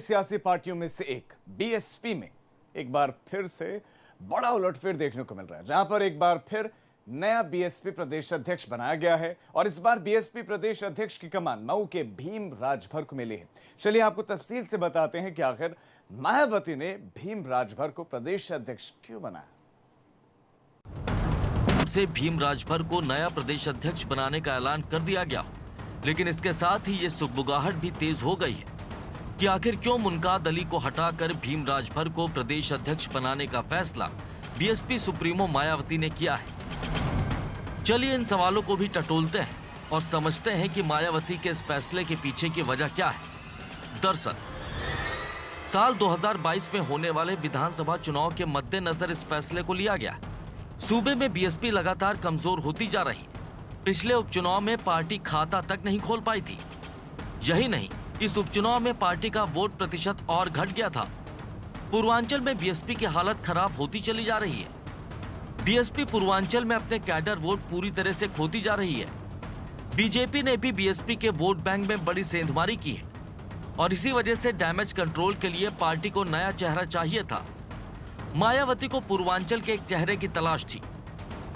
सियासी पार्टियों में से एक बीएसपी में एक बार फिर से बड़ा उलटफेर देखने को मिल रहा है, जहां पर एक बार फिर नया बीएसपी प्रदेश अध्यक्ष बनाया गया है और इस बार बीएसपी प्रदेश अध्यक्ष की कमान मऊ के भीम राजभर को मिली है। चलिए आपको तफसील से बताते हैं कि आखिर मायावती ने भीम राजभर को प्रदेश अध्यक्ष क्यों बनाया। से भीम राजभर को नया प्रदेश अध्यक्ष बनाने का ऐलान कर दिया गया, लेकिन इसके साथ ही ये सुगबुगाहट भी तेज हो गई है कि आखिर क्यों मुनकाद अली को हटाकर भीम राजभर को प्रदेश अध्यक्ष बनाने का फैसला बीएसपी सुप्रीमो मायावती ने किया है। चलिए इन सवालों को भी टटोलते हैं और समझते हैं कि मायावती के इस फैसले के पीछे की वजह क्या है। दरअसल साल 2022 में होने वाले विधानसभा चुनाव के मद्देनजर इस फैसले को लिया गया। सूबे में बीएसपी लगातार कमजोर होती जा रही। पिछले उपचुनाव में पार्टी खाता तक नहीं खोल पाई थी। यही नहीं, इस उपचुनाव में पार्टी का वोट प्रतिशत और घट गया था। पूर्वांचल में बीएसपी की हालत खराब होती चली जा रही है। बीएसपी पूर्वांचल में अपने कैडर वोट पूरी तरह से खोती जा रही है। बीजेपी ने भी बीएसपी के वोट बैंक में बड़ी सेंधमारी की है और इसी वजह से डैमेज कंट्रोल के लिए पार्टी को नया चेहरा चाहिए था। मायावती को पूर्वांचल के एक चेहरे की तलाश थी।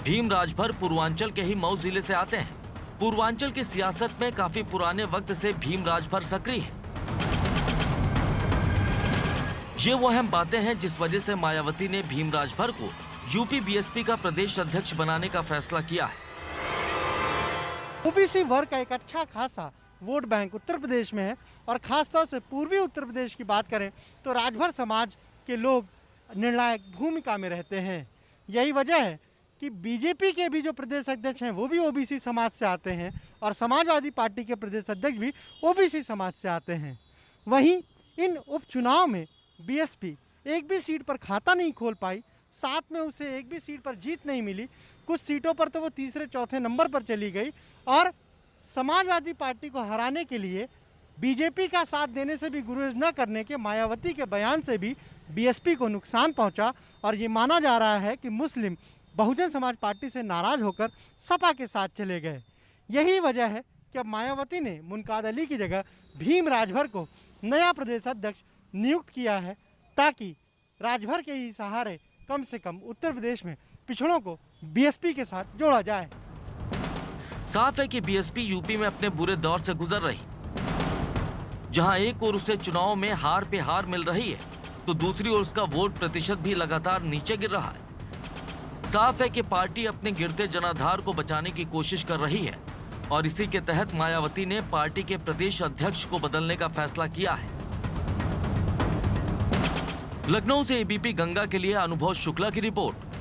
भीम राजभर पूर्वांचल के ही मऊ जिले से आते हैं। पूर्वांचल की सियासत में काफी पुराने वक्त से भीम राजभर सक्रिय है। ये वो अहम बातें हैं जिस वजह से मायावती ने भीम राजभर को यूपी बीएसपी का प्रदेश अध्यक्ष बनाने का फैसला किया है। ओबीसी वर्ग का एक अच्छा खासा वोट बैंक उत्तर प्रदेश में है और खासतौर से पूर्वी उत्तर प्रदेश की बात करें तो राजभर समाज के लोग निर्णायक भूमिका में रहते हैं। यही वजह है कि बीजेपी के भी जो प्रदेश अध्यक्ष हैं वो भी ओबीसी समाज से आते हैं और समाजवादी पार्टी के प्रदेश अध्यक्ष भी ओबीसी समाज से आते हैं। वहीं इन उपचुनाव में बीएसपी एक भी सीट पर खाता नहीं खोल पाई, साथ में उसे एक भी सीट पर जीत नहीं मिली। कुछ सीटों पर तो वो तीसरे चौथे नंबर पर चली गई और समाजवादी पार्टी को हराने के लिए बीजेपी का साथ देने से भी गुरेज न करने के मायावती के बयान से भी बीएसपी को नुकसान पहुंचा और ये माना जा रहा है कि मुस्लिम बहुजन समाज पार्टी से नाराज होकर सपा के साथ चले गए। यही वजह है कि अब मायावती ने मुनकाद अली की जगह भीम राजभर को नया प्रदेश अध्यक्ष नियुक्त किया है ताकि राजभर के ही सहारे कम से कम उत्तर प्रदेश में पिछड़ों को बीएसपी के साथ जोड़ा जाए। साफ है कि बीएसपी यूपी में अपने बुरे दौर से गुजर रही, जहां एक ओर उसे चुनाव में हार पे हार मिल रही है तो दूसरी ओर उसका वोट प्रतिशत भी लगातार नीचे गिर रहा है। साफ है कि पार्टी अपने गिरते जनाधार को बचाने की कोशिश कर रही है और इसी के तहत मायावती ने पार्टी के प्रदेश अध्यक्ष को बदलने का फैसला किया है। लखनऊ से एबीपी गंगा के लिए अनुभव शुक्ला की रिपोर्ट।